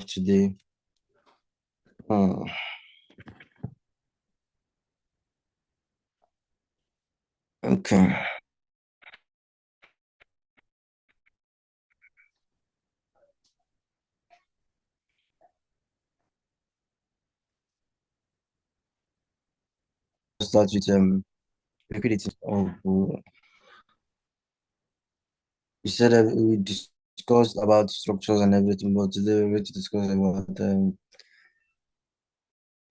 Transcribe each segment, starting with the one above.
today. Hmm. Okay. Start with liquidity. We said that we discussed about structures and everything, but today we're going to discuss about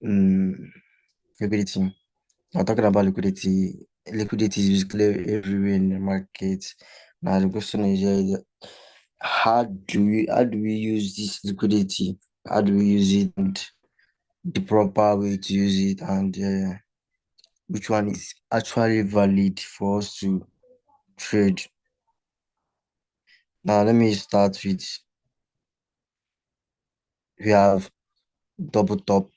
um, liquidity. I'm talking about liquidity. Liquidity is basically everywhere in the market. Now the question is how do we use this liquidity? How do we use it and the proper way to use it and which one is actually valid for us to trade? Now let me start with we have double top,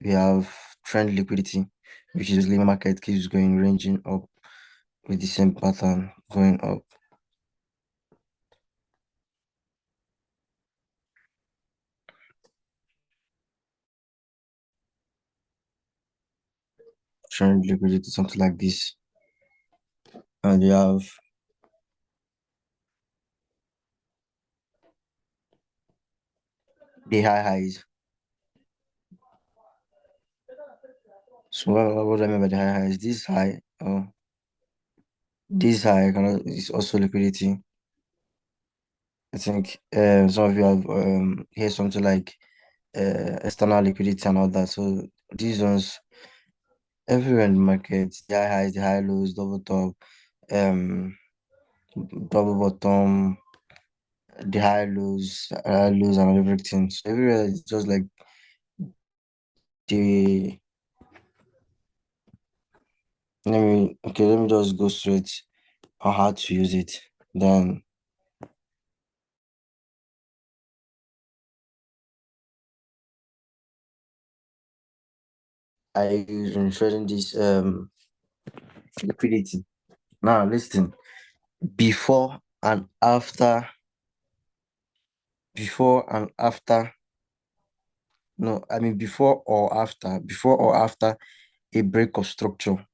we have trend liquidity, which is basically market keeps going ranging up with the same pattern going up. Trend liquidity, something like this. And you have the high highs. So what do I mean by the high highs? This high, this high is also liquidity. I think some of you have heard something like external liquidity and all that. So these ones everywhere in the market, the high highs, the high lows, double top, um, double bottom, the high lows and everything. So everywhere it's just like the let me just go straight on how to use it. Then I use in trading this liquidity. Now listen, before and after, before and after, no, I mean before or after a break of structure.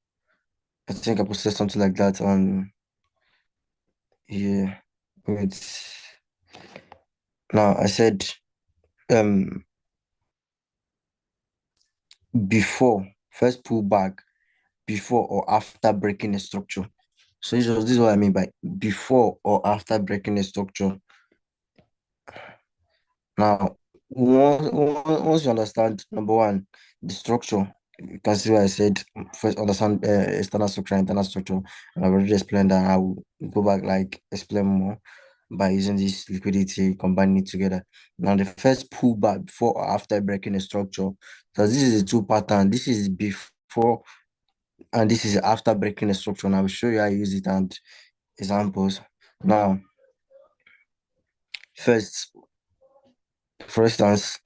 I think I posted something like that on here. With now I said um before first pullback before or after breaking a structure. So this is what I mean by before or after breaking a structure. Now, once you understand number one, the structure, you can see what I said. First, understand external structure, internal structure, and I've already explained that. I will go back, like explain more by using this liquidity, combining it together. Now, the first pullback before or after breaking a structure, because this is a two pattern. This is before and this is after breaking a structure. And I will show you how I use it and examples. Now, first, for instance,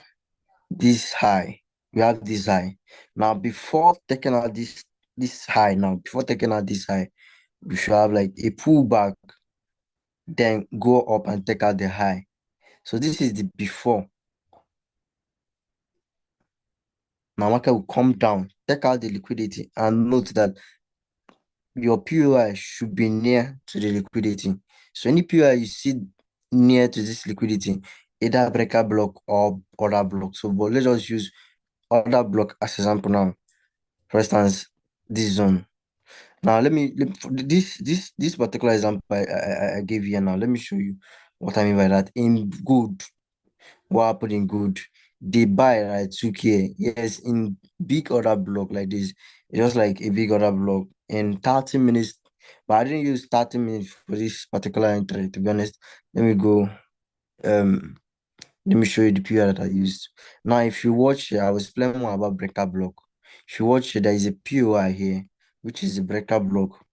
this high, we have this high. Now, before taking out this high, before taking out this high, we should have like a pullback, then go up and take out the high. So this is the before. Now, market will come down, take out the liquidity, and note that your POI should be near to the liquidity. So any POI you see near to this liquidity, either breaker block or other block. So, but let's just use other block as example now. For instance, this zone. Now, for this particular example I gave here now. Let me show you what I mean by that. In good, what happened in good? They buy right 2K. Yes, in big order block like this, just like a big order block in 30 minutes. But I didn't use 30 minutes for this particular entry, to be honest. Let me go. Um, Let me show you the period that I used. Now, if you watch here, I will explain more about breaker block. If you watch here, there is a POI here, which is a breaker block.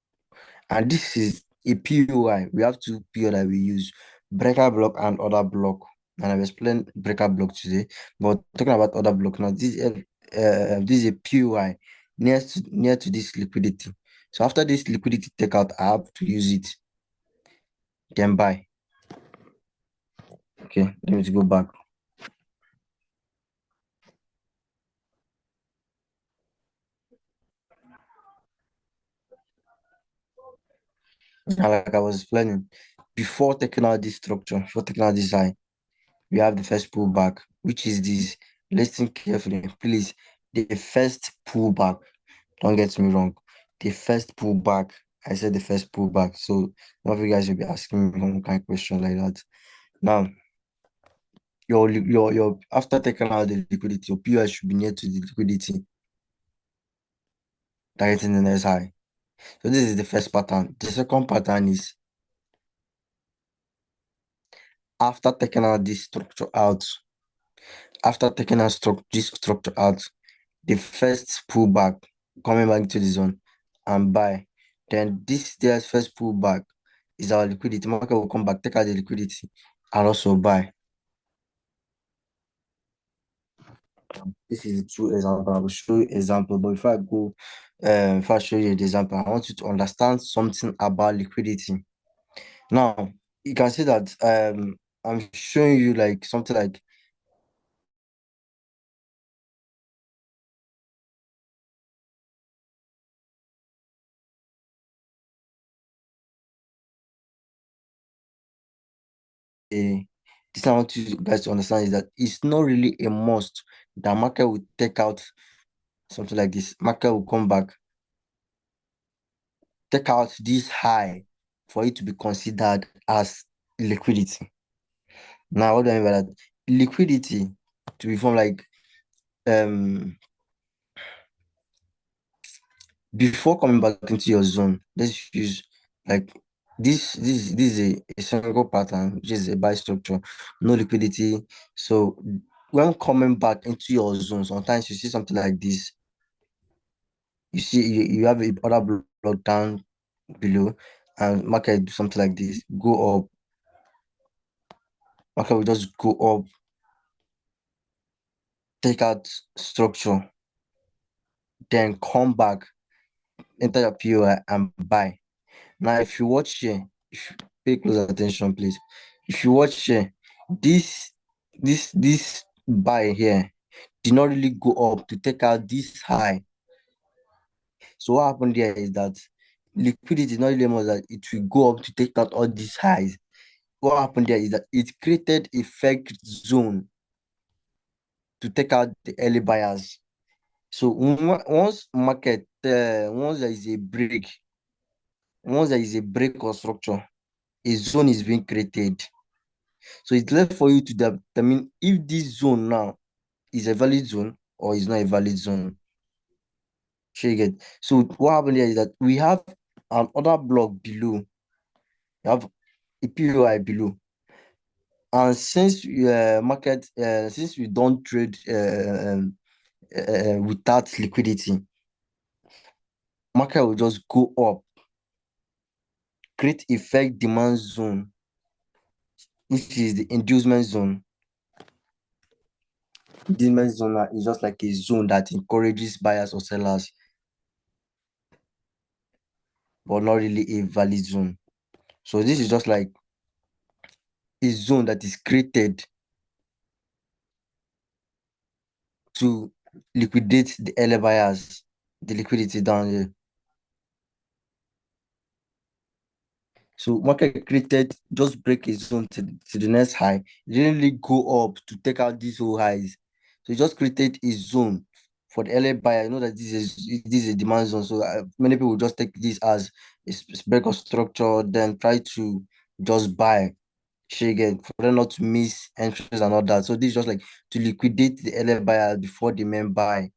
And this is a POI. We have two POI that we use, breaker block and other block. And I've explained breaker block today. But talking about other block now, this is a POI near to this liquidity. So after this liquidity takeout, I have to use it. then buy. Okay, let me go back. Like I was explaining, before taking out this structure, before taking out this high, we have the first pullback, which is this. Listen carefully, please. The first pullback, don't get me wrong. The first pullback, I said the first pullback. So one of you guys will be asking me one kind of question like that. Now, your after taking out the liquidity, your POS should be near to the liquidity, targeting the next high. So this is the first pattern. The second pattern is after taking out this structure out, after taking out this structure out, the first pullback coming back to the zone and buy. Then this there's first pullback is our liquidity. Market will come back, take out the liquidity, and also buy. This is the true example. I will show you example, but before I go, if I show you the example, I want you to understand something about liquidity. Now, you can see that I'm showing you like something like a this I want you guys to understand is that it's not really a must that market will take out something like this. Market will come back, take out this high for it to be considered as liquidity. Now, what do I mean by that? Liquidity to be formed like um before coming back into your zone. Let's use like this is a single pattern, which is a buy structure, no liquidity. So when coming back into your zone, sometimes you see something like this. You see you have a other block down below, and market do something like this, go up. Market will just go up, take out structure, then come back, enter your POI and buy. Now, if you watch here, if you pay close attention, please. If you watch here, this this buy here did not really go up to take out this high. So what happened there is that liquidity is not really much that it will go up to take out all these highs. What happened there is that it created a fake zone to take out the early buyers. So once market, once there is a break, once there is a break or structure, a zone is being created. So it's left for you to determine if this zone now is a valid zone or is not a valid zone. Sure you get. So what happened here is that we have another block below. We have a POI below. And since since we don't trade without liquidity, market will just go up, create effect demand zone, which is the inducement zone. Inducement zone is just like a zone that encourages buyers or sellers, but not really a valid zone. So this is just like a zone that is created to liquidate the early buyers, the liquidity down here. So market created just break a zone to the next high. It didn't really go up to take out these whole highs. So it just created a zone for the early buyer. You know that this is a demand zone. So many people just take this as a break of structure, then try to just buy. Again, for them not to miss entries and all that. So this is just like to liquidate the early buyer before the main buy.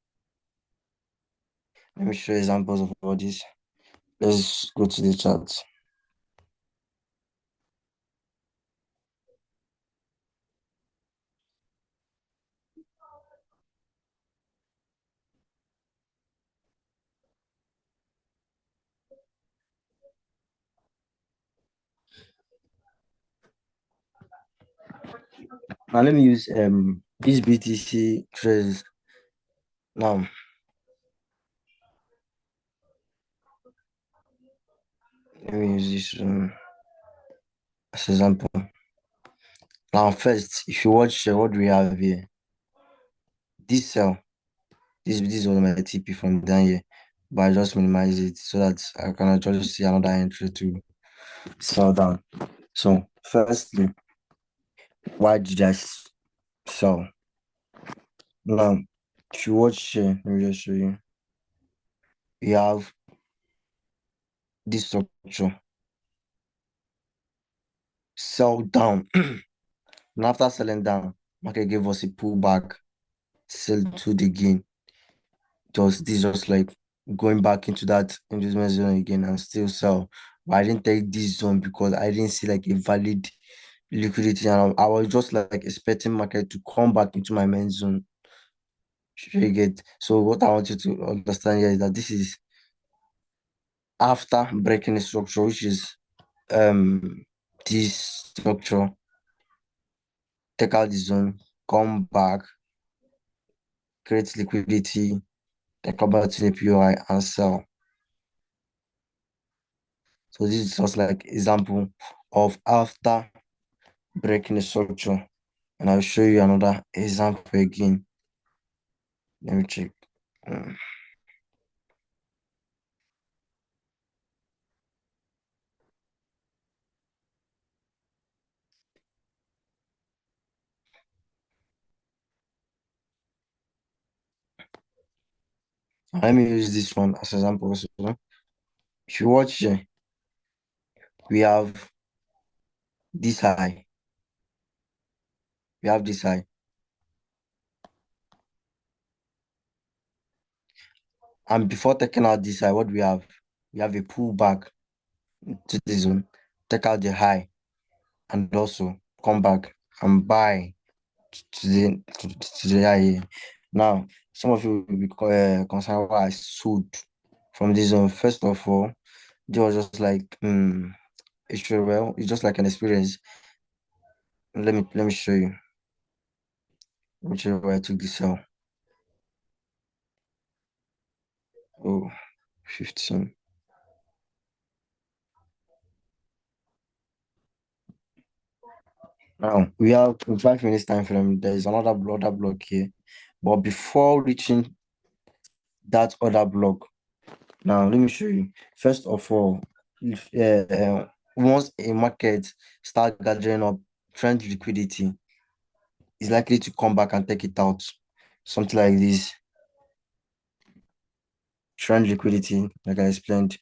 Let me show examples of all this. Let's go to the chart. Now let me use this BTC trace. Now let me use this one. As example, now first, if you watch what we have here, this cell, this was my TP from down here, but I just minimize it so that I can actually see another entry to sell down. So firstly, why did I sell? Now, if you watch here, let me just show you. We have this structure, sell down. And after selling down, market gave us a pullback, sell to the gain. Just like going back into that inducement zone again and still sell. But I didn't take this zone because I didn't see like a valid liquidity, and I was just like expecting market to come back into my main zone. You get? So what I want you to understand here is that this is after breaking the structure, which is this structure, take out the zone, come back, create liquidity, then come back to the POI and sell. So this is just like example of after breaking the structure. And I'll show you another example again. Let me check. Mm. Let me use this one as example also. If you watch here, we have this high. We have this high. And before taking out this high, what we have? We have a pullback to the zone, take out the high, and also come back and buy to the high here. Now, some of you will be concerned why I sold from this zone. First of all, it was just like it's very well, it's just like an experience. Let me show you. Let me show you where I took this sell. Oh, 15. Now we have in 5 minutes time frame. There is another block here, but before reaching that other block, now let me show you. First of all, if once a market start gathering up trend liquidity, is likely to come back and take it out. Something like this. Trend liquidity, like I explained,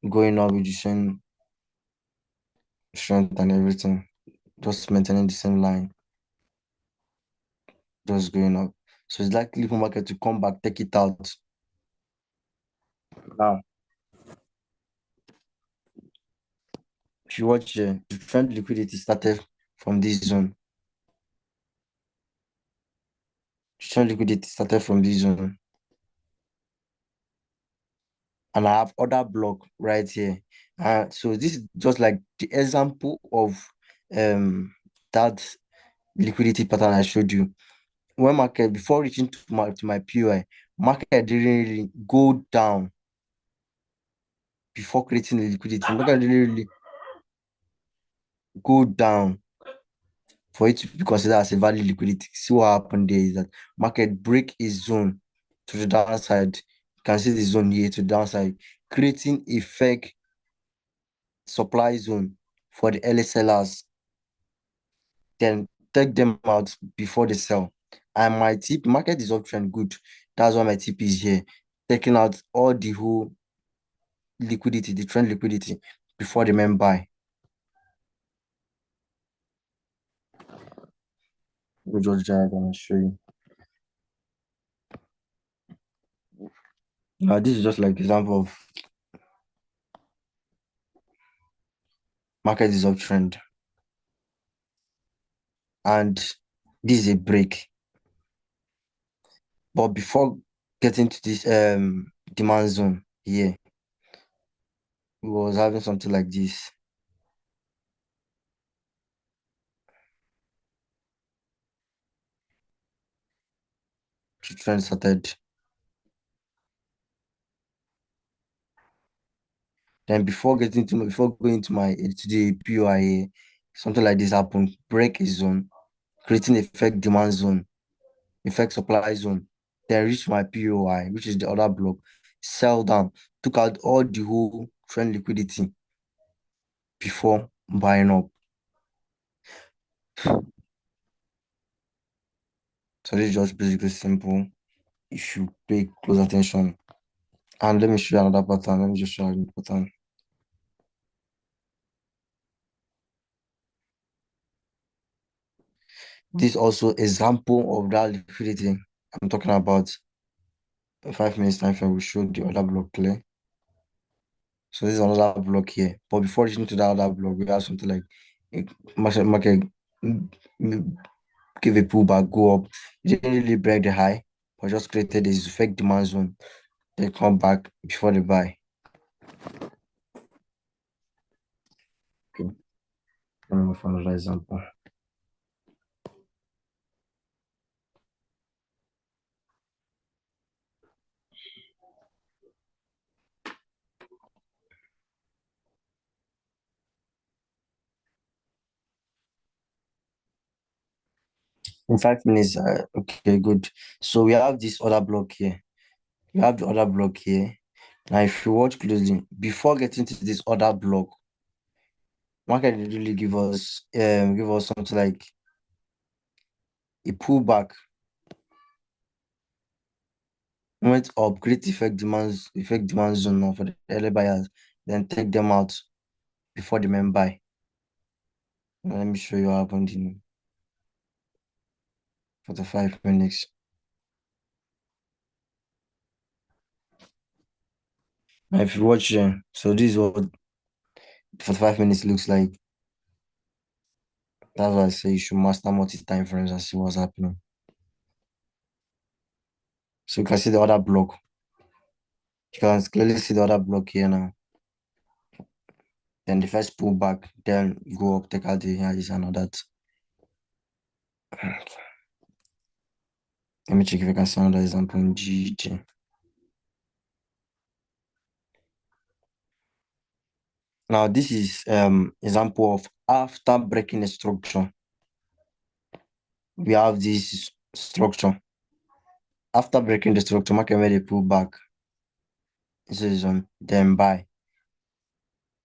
going up with the same strength and everything, just maintaining the same line, just going up. So it's likely for market to come back, take it out. Now, if you watch the trend liquidity started from this zone. Trend liquidity started from this zone. And I have other block right here. So this is just like the example of that liquidity pattern I showed you. When market, before reaching to my POI, market didn't really go down before creating the liquidity. Market didn't really go down for it to be considered as a valid liquidity. See what happened there is that market break its zone to the downside. You can see the zone here to the downside, creating a fake supply zone for the early sellers, then take them out before they sell. And my tip, market is uptrend good. That's why my tip is here. Taking out all the whole liquidity, the trend liquidity before the men buy. Go George diagram and show you. Now this is just like example of market is uptrend. And this is a break. But before getting to this demand zone here, we was having something like this. The trend started. Then before going to my to the POIA, something like this happened. Break a zone, creating effect demand zone, effect supply zone. Then reach my POI, which is the other block. Sell down, took out all the whole trend liquidity before buying up. So this is just basically simple. You should pay close attention. And let me show you another pattern. Let me just show you another pattern. This also example of that liquidity I'm talking about. In 5 minutes time frame, we show the other block clear. So this is another block here. But before reaching to that other block, we have something like market give a pullback, go up. It didn't really break the high, but just created this fake demand zone. They come back before the buy. Okay, let me move for another example. In 5 minutes, okay, good. So we have this other block here. We have the other block here. Now, if you watch closely, before getting to this other block, market did really give us something like a pullback, went up, create effect demand zone now for the early buyers, then take them out before the main buy. Now, let me show you what happened in 45 minutes. Now, if you watch, so this is what 45 minutes looks like. That's why I say you should master multi time frames and see what's happening. So you can see the other block. You can clearly see the other block here now. Then the first pullback, then you go up, take out the highs and all that. Let me check if I can see another example in GG. Now this is example of after breaking a structure. We have this structure. After breaking the structure, market made a pullback. This is on then buy.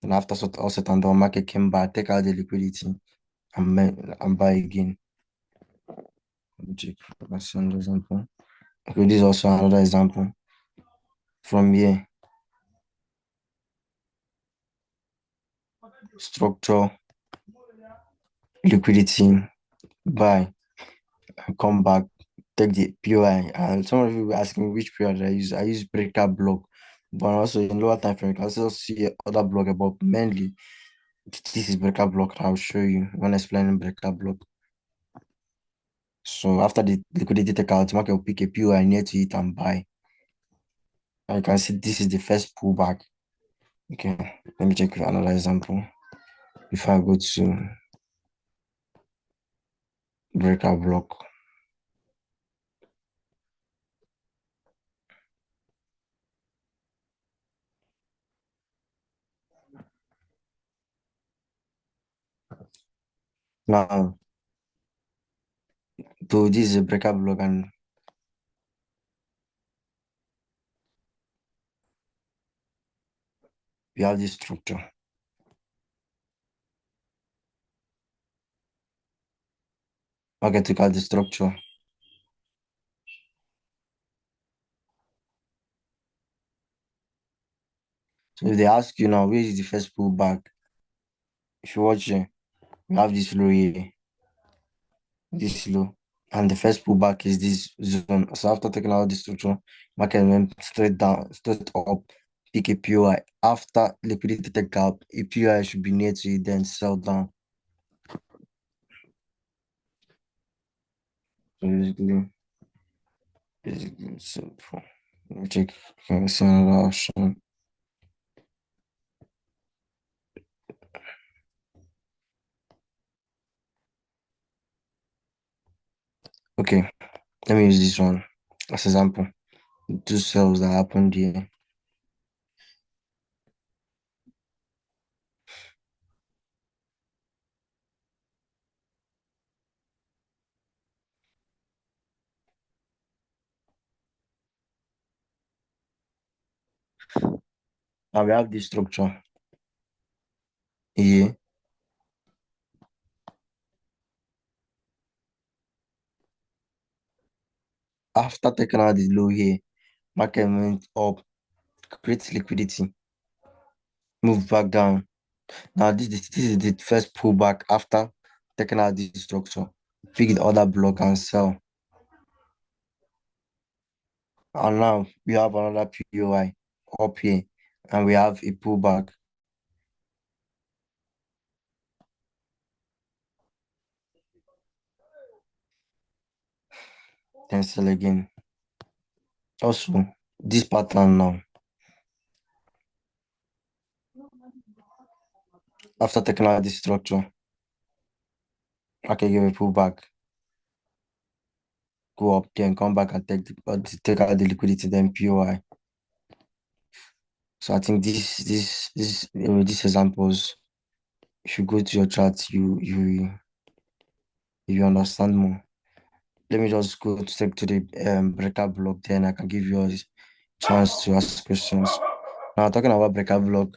And after all set and done, market came back, take out the liquidity and buy again. Let me check if I can see another example. Okay, this is also another example from here. Structure, liquidity, buy, come back, take the POI. And some of you were asking which period I use. I use breaker block, but also in lower time frame, you can also see other block, but mainly this is breaker block. I'll show you when explaining breaker block. So after the liquidity take out, market will pick a POI near to it and buy. And you can see this is the first pullback. Okay, let me check another example before I go to breaker block. Now, so this is a breaker block and we have this structure. Okay, to out the structure. So if they ask you now, where is the first pullback? If you watch, we have this low here, this low, and the first pullback is this zone. So after taking out the structure, market went straight down, straight up, pick a POI. After liquidity take out, a POI should be near to it, then sell down. So basically simple. Let me check. Okay, see another option. Okay, let me use this one as example. Two sales that happened here. Now we have this structure here. After taking out the low here, market went up, create liquidity, move back down. Now this is the first pullback after taking out this structure. Pick the other block and sell. And now we have another POI up here, and we have a pullback. Then sell again. Also, this pattern now, after taking out this structure, I can give a pullback, go up, then come back and take out the liquidity, then POI. So I think these examples, if you go to your chart, you understand more. Let me just go to take to the breakout block, then I can give you a chance to ask questions. Now talking about breakout block,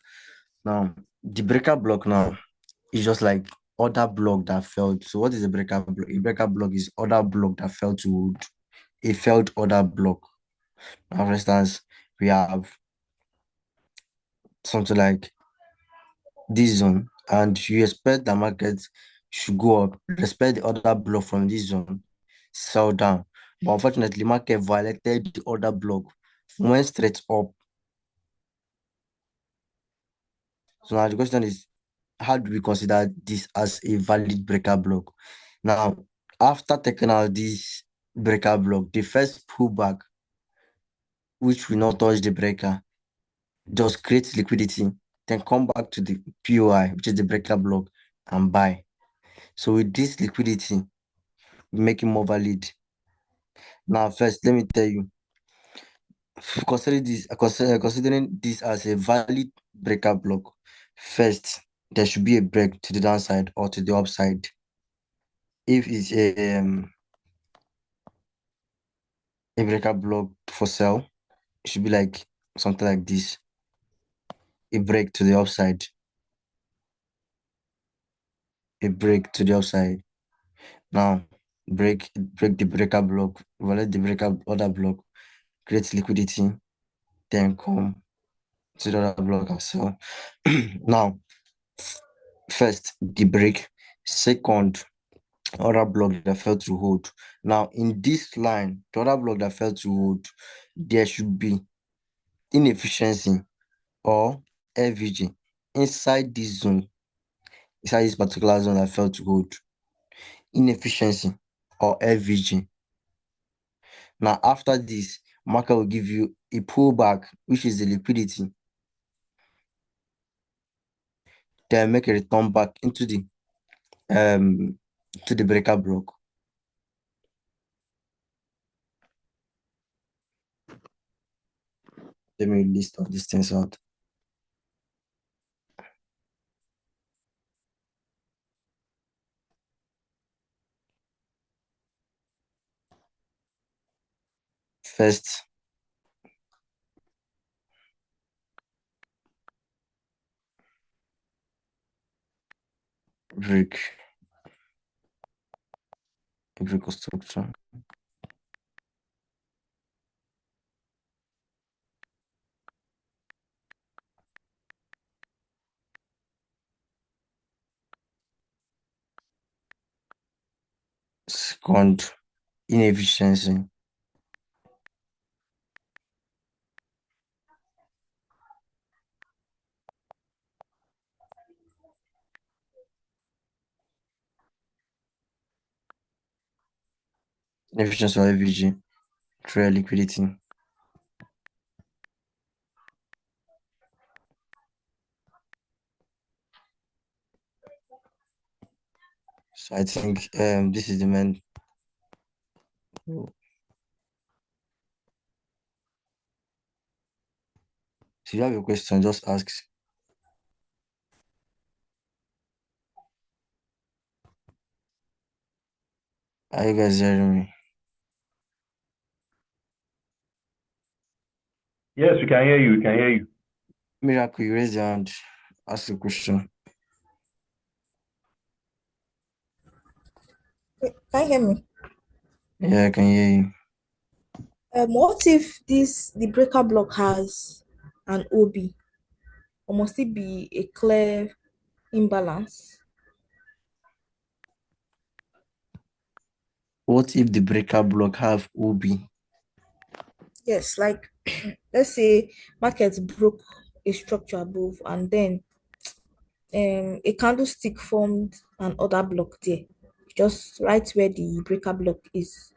now the breakout block now is just like other block that failed. So what is a breakout block? A breakout block is other block that failed to hold. A failed other block. Now, for instance, we have something like this zone, and you expect the market should go up, respect the other block from this zone, sell down. But unfortunately, market violated the other block, went straight up. So now the question is, how do we consider this as a valid breaker block? Now, after taking out this breaker block, the first pullback, which will not touch the breaker, just create liquidity, then come back to the POI, which is the breaker block, and buy. So with this liquidity, make it more valid. Now, first, let me tell you, considering this as a valid breaker block, first, there should be a break to the downside or to the upside. If it's a breaker block for sell, it should be like something like this, a break to the upside, a break to the upside. Now, break the breaker block, violate the breaker other block, create liquidity, then come to the other block and sell. Now, first, the break. Second, other block that failed to hold. Now, in this line, the other block that failed to hold, there should be inefficiency or FVG inside this zone, inside this particular zone that failed to hold. Inefficiency or FVG. Now, after this, market will give you a pullback, which is the liquidity. Then make a return back into the to the breaker block. Let me list all these things out. First, break, break structure. Second, inefficiency. Inefficiency or FVG. Trade liquidity. So I think this is the main. If you have a question, just ask. Are you guys hearing me? Yes, we can hear you. We can hear you. Miracle, you raise your hand. Ask a question. Can you hear me? Yeah, I can hear you. What if the breaker block has an OB, or must it be a clear imbalance? What if the breaker block have OB? Yes, like let's say market broke a structure above, and then a candlestick formed an order block there, just right where the breaker block is.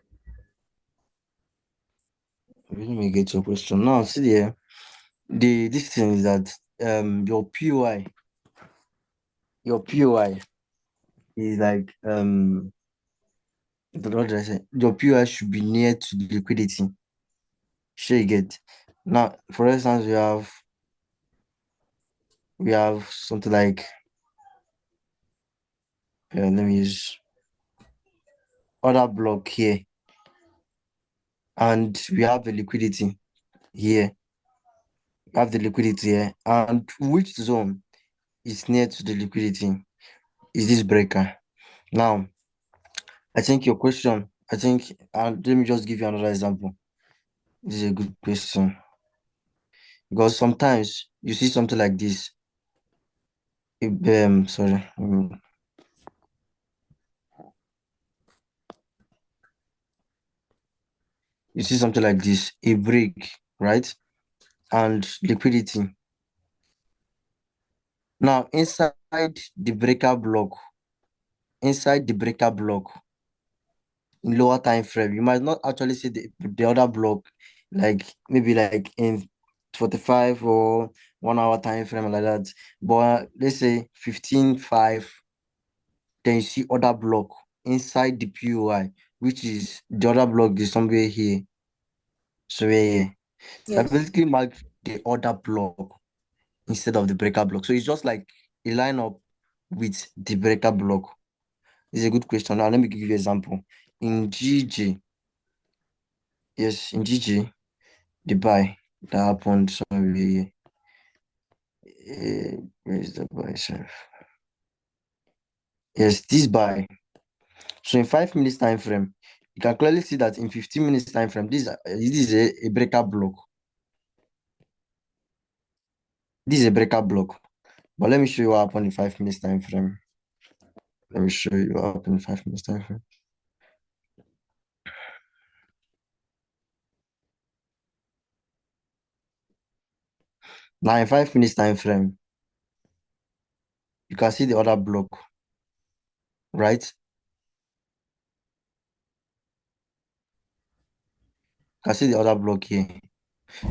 Let me get your question. Now, see there. This thing is that your POI is like what did I say? Your POI should be near to the liquidity. Sure you get. Now, for instance, we have something like let me use order block here, and we have the liquidity here. We have the liquidity here, and which zone is near to the liquidity is this breaker. Now, I think your question. I think let me just give you another example. This is a good question because sometimes you see something like this. Sorry. You see something like this, a break, right? And liquidity. Now, inside the breaker block in lower time frame, you might not actually see the other block, like maybe like in 45 or 1 hour time frame like that. But let's say 15:05, then you see other block inside the POI, which is the other block is somewhere here. So yeah. So I Yes. basically mark the other block instead of the breaker block. So it's just like a line up with the breaker block. It's a good question. Now let me give you an example. In GG, yes, in GG, the buy that happened. Sorry, where is the buy? Sorry. Yes, this buy. So in 5 minutes time frame, you can clearly see that in 15 minutes time frame, this is a breaker block. This is a breaker block. But let me show you what happened in 5 minutes time frame. Let me show you what happened in 5 minutes time frame. Now in 5 minutes time frame, you can see the other block, right? You can see the other block here.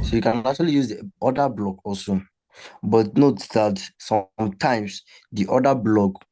So you can actually use the other block also. But note that sometimes the other block